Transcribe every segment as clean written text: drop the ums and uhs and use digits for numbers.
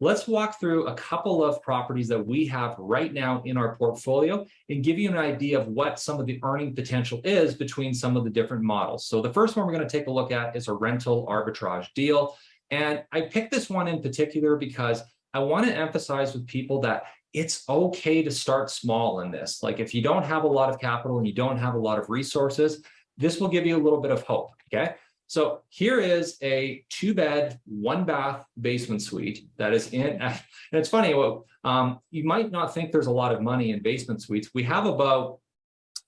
let's walk through a couple of properties that we have right now in our portfolio and give you an idea of what some of the earning potential is between some of the different models. So the first one we're going to take a look at is a rental arbitrage deal. And I picked this one in particular because I want to emphasize with people that it's okay to start small in this. Like if you don't have a lot of capital and you don't have a lot of resources, this will give you a little bit of hope, okay? So here is a 2-bed, 1-bath basement suite that is in, and it's funny, you might not think there's a lot of money in basement suites. We have about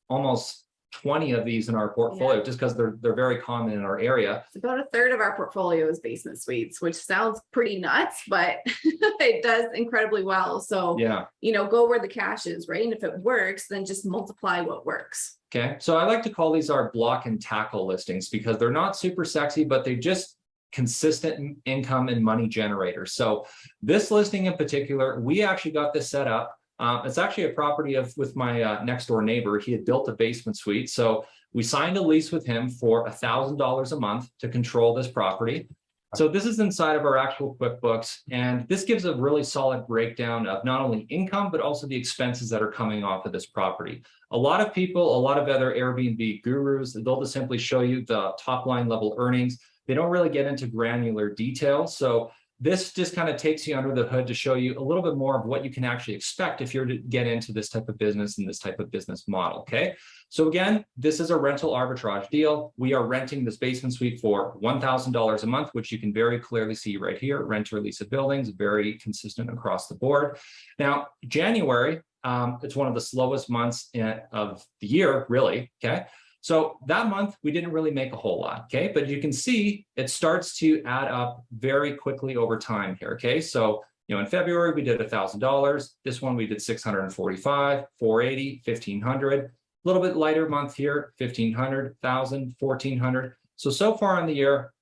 almost 20 of these in our portfolio, just because they're very common in our area. It's about a third of our portfolio is basement suites, which sounds pretty nuts, but it does incredibly well. So, go where the cash is, right? And if it works, then just multiply what works. Okay, so I like to call these our block and tackle listings because they're not super sexy, but they're just consistent income and money generators. So this listing in particular, we actually got this set up. It's actually a property with my next door neighbor. He had built a basement suite. So we signed a lease with him for $1,000 a month to control this property. So this is inside of our actual QuickBooks, and this gives a really solid breakdown of not only income, but also the expenses that are coming off of this property. A lot of people, a lot of other Airbnb gurus, they'll just simply show you the top line level earnings. They don't really get into granular detail. So this just kind of takes you under the hood to show you a little bit more of what you can actually expect if you're to get into this type of business and this type of business model, okay? So again, this is a rental arbitrage deal. We are renting this basement suite for $1,000 a month, which you can very clearly see right here. Rent or lease of buildings, very consistent across the board. Now, January, it's one of the slowest months of the year, really, okay? So that month, we didn't really make a whole lot, okay? But you can see it starts to add up very quickly over time here, okay? So, in February, we did $1,000. This one, we did $645, $480, $1,500. A little bit lighter month here, $1,500, $1,000, $1,400. So far in the year,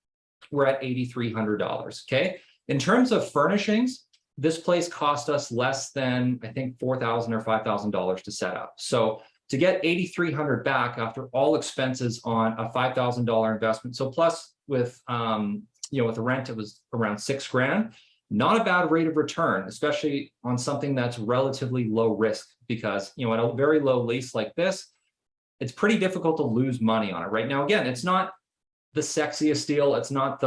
we're at $8,300, okay? In terms of furnishings, this place cost us less than, I think, $4,000 or $5,000 to set up. So to get $8,300 back after all expenses on a $5,000 investment. So plus with with the rent, it was around $6,000. Not a bad rate of return, especially on something that's relatively low risk, because at a very low lease like this, it's pretty difficult to lose money on it. Right now, again, it's not the sexiest deal. It's not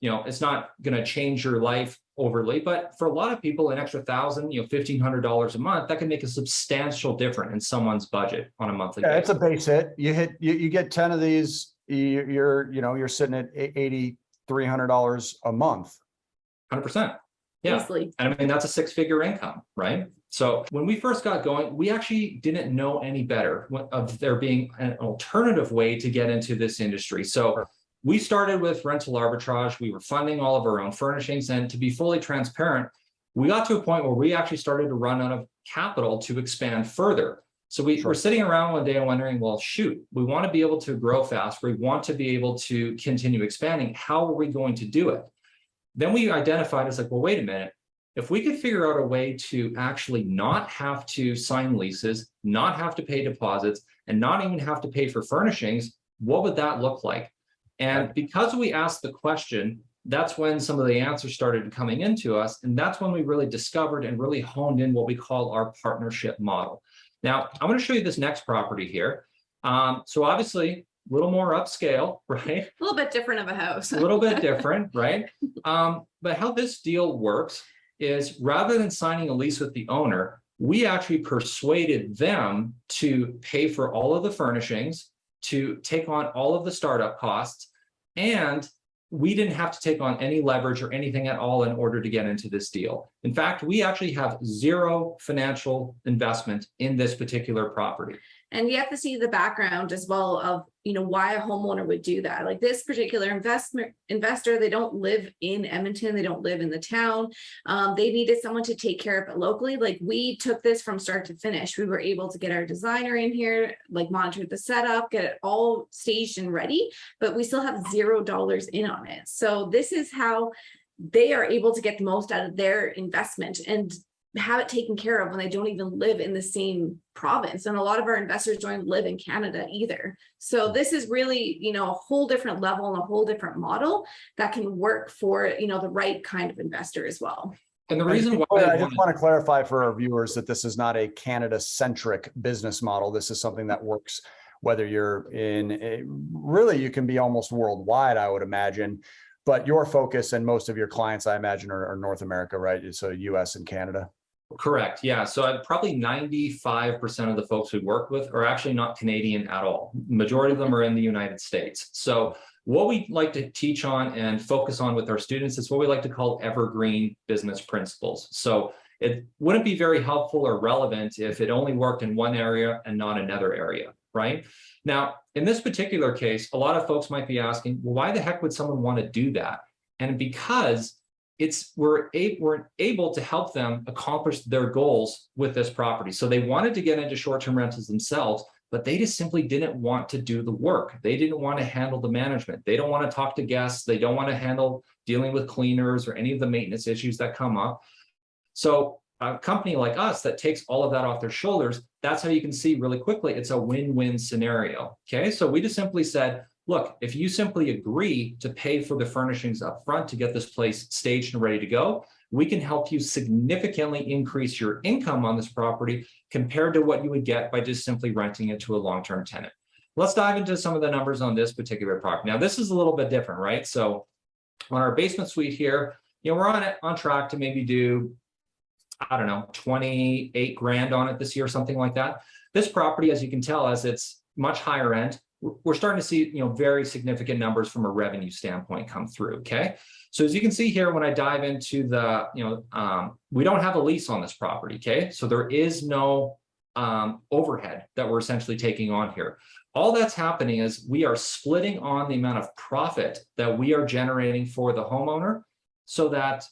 it's not going to change your life overly, but for a lot of people, an extra $1,000, $1,500 a month, that can make a substantial difference in someone's budget on a monthly basis. It's a base hit. You get 10 of these, you're sitting at $8,300 a month. 100%. Yeah. Easily. And I mean, that's a 6-figure income, right? So when we first got going, we actually didn't know any better of there being an alternative way to get into this industry. So we started with rental arbitrage. We were funding all of our own furnishings. And to be fully transparent, we got to a point where we actually started to run out of capital to expand further. So we were sitting around one day and wondering, well, shoot, we want to be able to grow fast. We want to be able to continue expanding. How are we going to do it? Then we identified as like, well, wait a minute. If we could figure out a way to actually not have to sign leases, not have to pay deposits, and not even have to pay for furnishings, what would that look like? And because we asked the question, that's when some of the answers started coming into us. And that's when we really discovered and really honed in what we call our partnership model. Now, I'm going to show you this next property here. So obviously, a little more upscale, right? A little bit different of a house. A little bit different, right? But how this deal works is rather than signing a lease with the owner, we actually persuaded them to pay for all of the furnishings, to take on all of the startup costs, and we didn't have to take on any leverage or anything at all in order to get into this deal. In fact, we actually have zero financial investment in this particular property. And you have to see the background as well of, why a homeowner would do that. Like this particular investor, they don't live in Edmonton. They don't live in the town. They needed someone to take care of it locally. Like we took this from start to finish. We were able to get our designer in here, like monitor the setup, get it all staged and ready, but we still have $0 in on it. So this is how they are able to get the most out of their investment and have it taken care of when they don't even live in the same province. And a lot of our investors don't even live in Canada either. So this is really, a whole different level and a whole different model that can work for, the right kind of investor as well. And the reason why I just want to clarify for our viewers that this is not a Canada-centric business model. This is something that works whether you're really, you can be almost worldwide, I would imagine. But your focus and most of your clients, I imagine, are North America, right? So US and Canada. Correct. Yeah. So probably 95% of the folks we work with are actually not Canadian at all. Majority of them are in the United States. So what we like to teach on and focus on with our students is what we like to call evergreen business principles. So it wouldn't be very helpful or relevant if it only worked in one area and not another area, right? Now, in this particular case, a lot of folks might be asking, well, why the heck would someone want to do that? And because we're able to help them accomplish their goals with this property. So they wanted to get into short-term rentals themselves, but they just simply didn't want to do the work. They didn't want to handle the management. They don't want to talk to guests. They don't want to handle dealing with cleaners or any of the maintenance issues that come up. So a company like us that takes all of that off their shoulders, that's how you can see really quickly, it's a win-win scenario. Okay, so we just simply said, look, if you simply agree to pay for the furnishings up front to get this place staged and ready to go, we can help you significantly increase your income on this property compared to what you would get by just simply renting it to a long-term tenant. Let's dive into some of the numbers on this particular property. Now, this is a little bit different, right? So on our basement suite here, we're on track to maybe do, I don't know, 28 grand on it this year, something like that. This property, as you can tell, as it's much higher end, we're starting to see, very significant numbers from a revenue standpoint come through. Okay. So as you can see here, when I dive into the, we don't have a lease on this property. Okay. So there is no overhead that we're essentially taking on here. All that's happening is we are splitting on the amount of profit that we are generating for the homeowner so that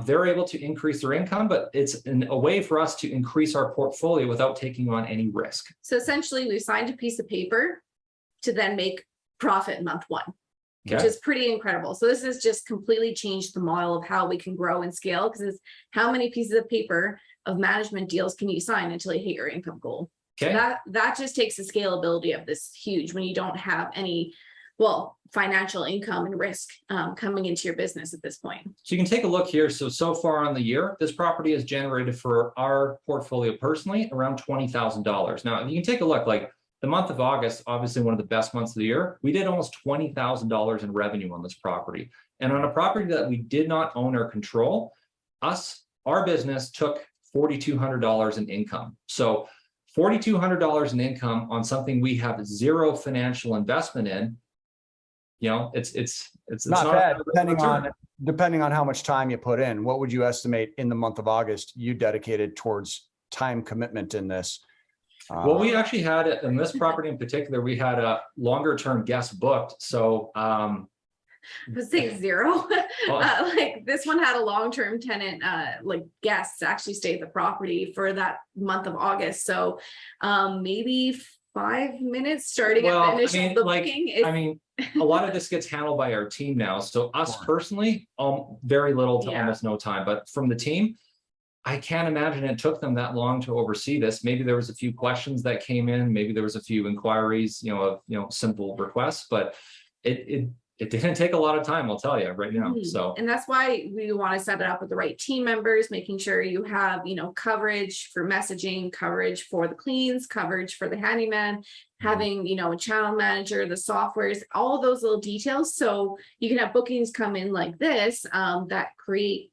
they're able to increase their income, but it's a way for us to increase our portfolio without taking on any risk. So essentially we signed a piece of paper to then make profit month one, which is pretty incredible. So this has just completely changed the model of how we can grow and scale, because it's how many pieces of paper of management deals can you sign until you hit your income goal? Okay. So that just takes the scalability of this huge when you don't have any, financial income and risk coming into your business at this point. So you can take a look here. So far on the year, this property has generated for our portfolio personally around $20,000. Now, you can take a look, like the month of August, obviously one of the best months of the year, we did almost $20,000 in revenue on this property. And on a property that we did not own or control, our business took $4,200 in income. So $4,200 in income on something we have zero financial investment in, it's not bad, depending on how much time you put in. What would you estimate in the month of August you dedicated towards time commitment in this? Well, we actually had, in this property in particular, we had a longer term guest booked. So I would say zero. Like this one had a long-term tenant, like guests actually stay at the property for that month of August. So maybe 5 minutes starting at the initial booking. A lot of this gets handled by our team now. So us personally, very little to almost no time, but from the team, I can't imagine it took them that long to oversee this. Maybe there was a few questions that came in. Maybe there was a few inquiries, of simple requests, but it didn't take a lot of time, I'll tell you right now. So, and that's why we want to set it up with the right team members, making sure you have, coverage for messaging, coverage for the cleans, coverage for the handyman, having, a channel manager, the softwares, all those little details. So you can have bookings come in like this that create,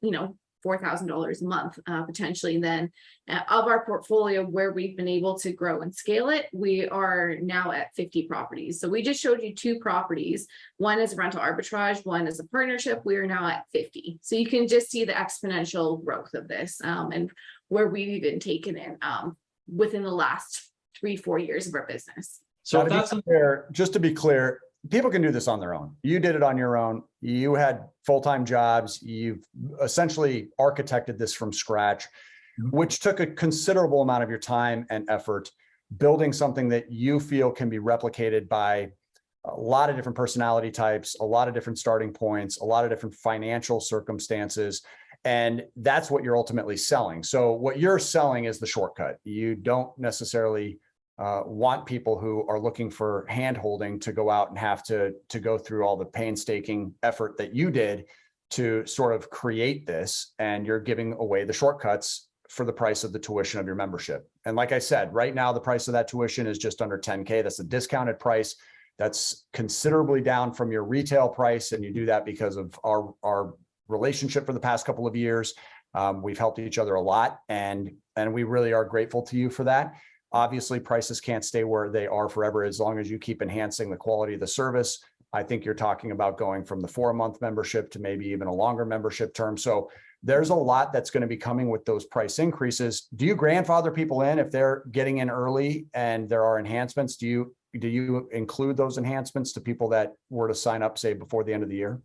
$4,000 a month potentially. And then of our portfolio where we've been able to grow and scale it, we are now at 50 properties. So we just showed you 2 properties. One is a rental arbitrage, one is a partnership. We are now at 50. So you can just see the exponential growth of this and where we've even taken it within the last 3-4 years of our business. So just to be clear, people can do this on their own. You did it on your own. You had full-time jobs. You've essentially architected this from scratch, which took a considerable amount of your time and effort, building something that you feel can be replicated by a lot of different personality types, a lot of different starting points, a lot of different financial circumstances. And that's what you're ultimately selling. So what you're selling is the shortcut. You don't necessarily want people who are looking for hand holding to go out and have to go through all the painstaking effort that you did to sort of create this, and you're giving away the shortcuts for the price of the tuition of your membership. And like I said, right now, the price of that tuition is just under 10K. That's a discounted price. That's considerably down from your retail price. And you do that because of our relationship for the past couple of years. We've helped each other a lot, and we really are grateful to you for that. Obviously, prices can't stay where they are forever as long as you keep enhancing the quality of the service. I think you're talking about going from the 4-month membership to maybe even a longer membership term. So there's a lot that's going to be coming with those price increases. Do you grandfather people in if they're getting in early and there are enhancements? Do you include those enhancements to people that were to sign up, say, before the end of the year?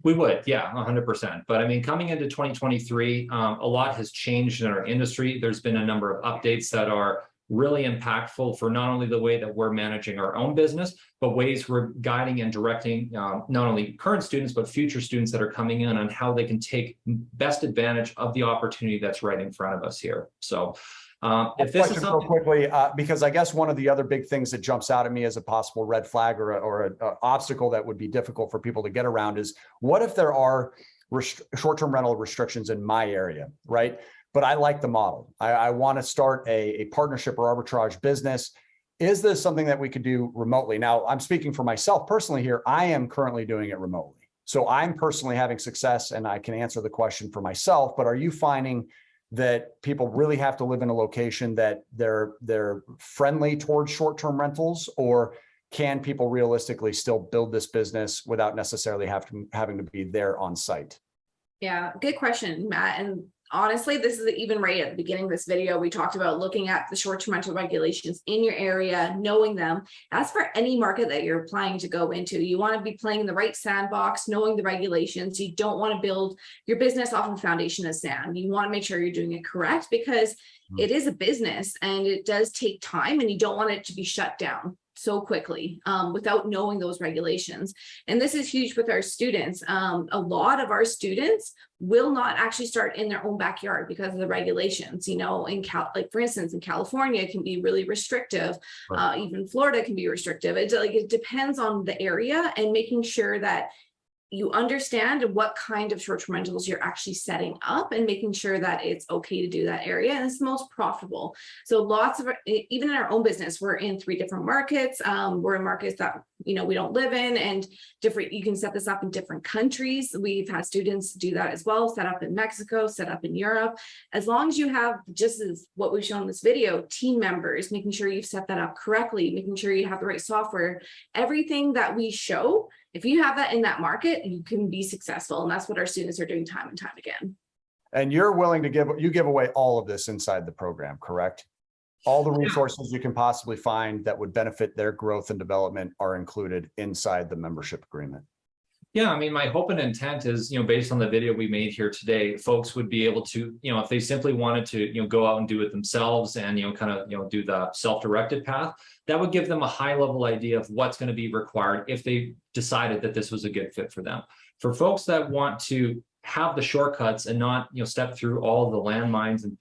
We would, yeah, 100%. But I mean, coming into 2023, a lot has changed in our industry. There's been a number of updates that are really impactful for not only the way that we're managing our own business, but ways we're guiding and directing not only current students, but future students that are coming in on how they can take best advantage of the opportunity that's right in front of us here. So if this is something quickly, because I guess one of the other big things that jumps out at me as a possible red flag or an obstacle that would be difficult for people to get around is, what if there are short-term rental restrictions in my area, right? But I like the model. I want to start a partnership or arbitrage business. Is this something that we could do remotely? Now, I'm speaking for myself personally here. I am currently doing it remotely. So I'm personally having success, and I can answer the question for myself. But are you finding that people really have to live in a location that they're friendly towards short-term rentals, or can people realistically still build this business without necessarily having to be there on site? Yeah, good question, Matt. And honestly, this is even right at the beginning of this video, we talked about looking at the short-term rental regulations in your area, knowing them. That's for any market that you're applying to go into. You want to be playing in the right sandbox, knowing the regulations. You don't want to build your business off of a foundation of sand. You want to make sure you're doing it correct, because it is a business and it does take time, and you don't want it to be shut down so quickly without knowing those regulations. And this is huge with our students. A lot of our students will not actually start in their own backyard because of the regulations. You know, like for instance, in California, it can be really restrictive. Right. Even Florida can be restrictive. It depends on the area, and making sure that you understand what kind of short-term rentals you're actually setting up, and making sure that it's okay to do that area, and it's the most profitable. So lots of, even in our own business, we're in 3 different markets. We're in markets that, you know, we don't live in, and different, you can set this up in different countries. We've had students do that as well, set up in Mexico, set up in Europe. As long as you have, just as what we've shown in this video, team members, making sure you've set that up correctly, making sure you have the right software, everything that we show, if you have that in that market, you can be successful. And that's what our students are doing time and time again. And you're willing to give away all of this inside the program, correct? All the resources you can possibly find that would benefit their growth and development are included inside the membership agreement. Yeah, I mean, my hope and intent is, you know, based on the video we made here today, folks would be able to, you know, if they simply wanted to, you know, go out and do it themselves and, you know, kind of, you know, do the self-directed path, that would give them a high level idea of what's going to be required if they decided that this was a good fit for them. For folks that want to have the shortcuts and not, you know, step through all of the landmines and,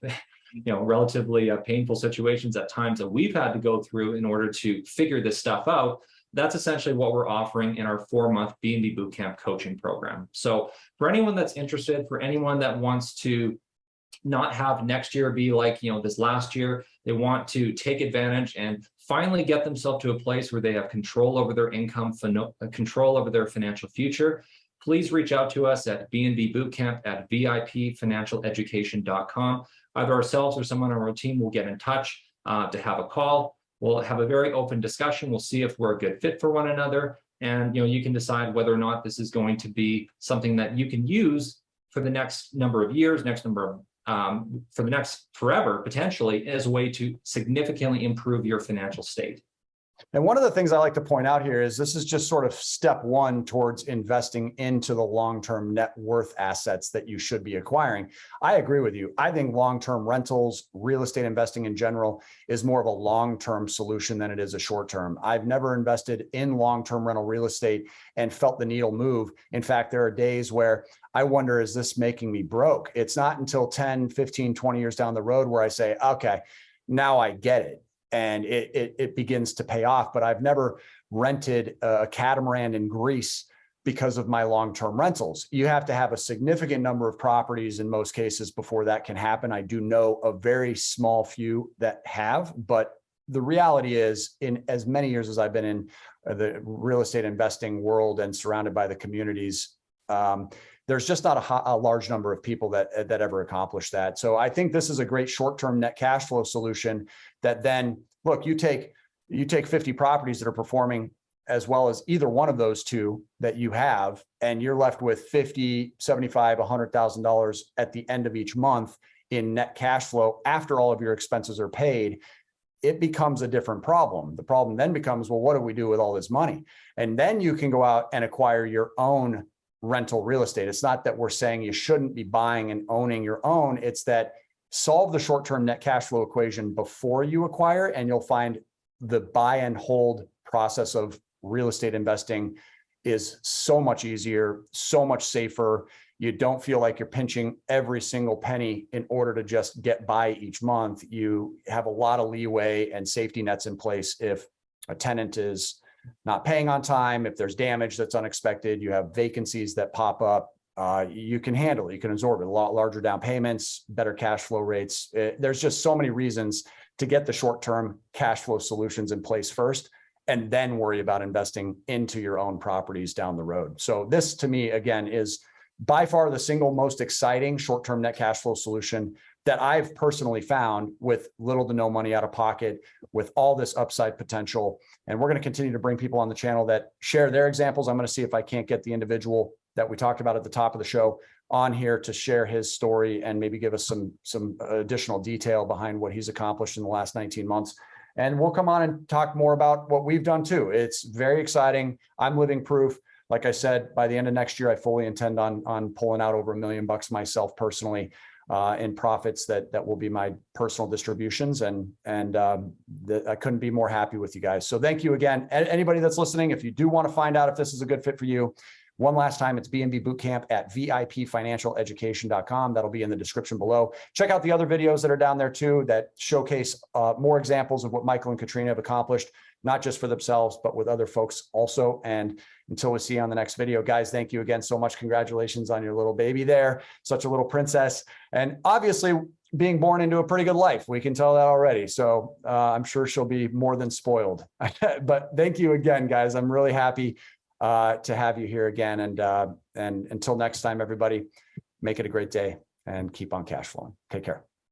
you know, relatively painful situations at times that we've had to go through in order to figure this stuff out, that's essentially what we're offering in our 4-month BNB Bootcamp coaching program. So for anyone that's interested, for anyone that wants to not have next year be like, you know, this last year, they want to take advantage and finally get themselves to a place where they have control over their income, control over their financial future, please reach out to us at BNB Bootcamp at VIPfinancialeducation.com. Either ourselves or someone on our team will get in touch to have a call. We'll have a very open discussion. We'll see if we're a good fit for one another. And, you know, you can decide whether or not this is going to be something that you can use for the next number of years, for the next forever, potentially, as a way to significantly improve your financial state. And one of the things I like to point out here is this is just sort of step 1 towards investing into the long-term net worth assets that you should be acquiring. I agree with you. I think long-term rentals, real estate investing in general, is more of a long-term solution than it is a short-term. I've never invested in long-term rental real estate and felt the needle move. In fact, there are days where I wonder, is this making me broke? It's not until 10, 15, 20 years down the road where I say, okay, now I get it. And it begins to pay off. But I've never rented a catamaran in Greece because of my long-term rentals. You have to have a significant number of properties in most cases before that can happen. I do know a very small few that have, but the reality is, in as many years as I've been in the real estate investing world and surrounded by the communities, there's just not a large number of people that ever accomplish that. So I think this is a great short-term net cash flow solution that then, look, you take 50 properties that are performing as well as either one of those two that you have, and you're left with $50, $75, $100,000 at the end of each month in net cash flow after all of your expenses are paid. It becomes a different problem. The problem then becomes, well, what do we do with all this money? And then you can go out and acquire your own rental real estate. It's not that we're saying you shouldn't be buying and owning your own. It's that solve the short-term net cash flow equation before you acquire, and you'll find the buy and hold process of real estate investing is so much easier, so much safer. You don't feel like you're pinching every single penny in order to just get by each month. You have a lot of leeway and safety nets in place if a tenant is not paying on time, if there's damage that's unexpected, you have vacancies that pop up, you can handle it, you can absorb it. A lot larger down payments, better cash flow rates. There's just so many reasons to get the short-term cash flow solutions in place first, and then worry about investing into your own properties down the road. So this, to me, again, is by far the single most exciting short-term net cash flow solution that I've personally found, with little to no money out of pocket, with all this upside potential. And we're going to continue to bring people on the channel that share their examples. I'm going to see if I can't get the individual that we talked about at the top of the show on here to share his story and maybe give us some additional detail behind what he's accomplished in the last 19 months. And we'll come on and talk more about what we've done too. It's very exciting. I'm living proof. Like I said, by the end of next year, I fully intend on pulling out over $1 million myself personally in profits that will be my personal distributions. And I couldn't be more happy with you guys. So thank you again. Anybody that's listening, if you do want to find out if this is a good fit for you, one last time, it's BNB Bootcamp at VIPfinancialeducation.com. That'll be in the description below. Check out the other videos that are down there too, that showcase more examples of what Michael and Katrina have accomplished, not just for themselves, but with other folks also. And until we see you on the next video, guys, thank you again so much. Congratulations on your little baby there. Such a little princess. And obviously being born into a pretty good life. We can tell that already. So I'm sure she'll be more than spoiled. But thank you again, guys. I'm really happy to have you here again. And until next time, everybody, make it a great day and keep on cash flowing. Take care.